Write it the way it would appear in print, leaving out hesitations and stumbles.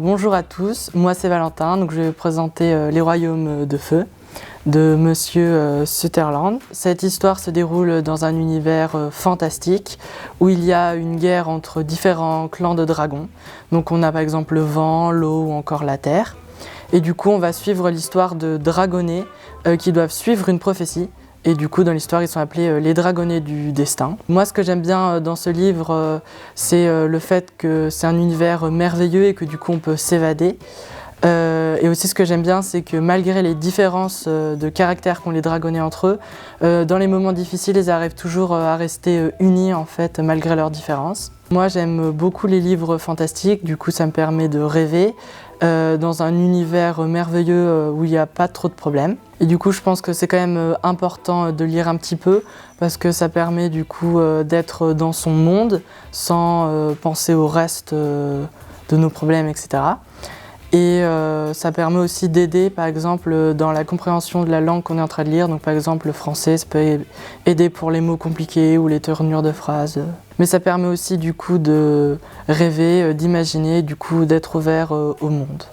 Bonjour à tous, moi c'est Valentin, donc je vais vous présenter Les Royaumes de Feu de Monsieur Sutherland. Cette histoire se déroule dans un univers fantastique où il y a une guerre entre différents clans de dragons. Donc on a par exemple le vent, l'eau ou encore la terre. Et du coup on va suivre l'histoire de dragonnets qui doivent suivre une prophétie. Et du coup, dans l'histoire, ils sont appelés les dragonnets du destin. Moi, ce que j'aime bien dans ce livre, c'est le fait que c'est un univers merveilleux et que du coup, on peut s'évader. Et aussi, ce que j'aime bien, c'est que malgré les différences de caractère qu'ont les dragonnets entre eux, dans les moments difficiles, ils arrivent toujours à rester unis, en fait, malgré leurs différences. Moi, j'aime beaucoup les livres fantastiques, du coup, ça me permet de rêver dans un univers merveilleux où il n'y a pas trop de problèmes. Et du coup, je pense que c'est quand même important de lire un petit peu parce que ça permet du coup d'être dans son monde sans penser au reste de nos problèmes, etc. Et ça permet aussi d'aider, par exemple, dans la compréhension de la langue qu'on est en train de lire. Donc par exemple, le français, ça peut aider pour les mots compliqués ou les tournures de phrases. Mais ça permet aussi du coup de rêver, d'imaginer, du coup d'être ouvert au monde.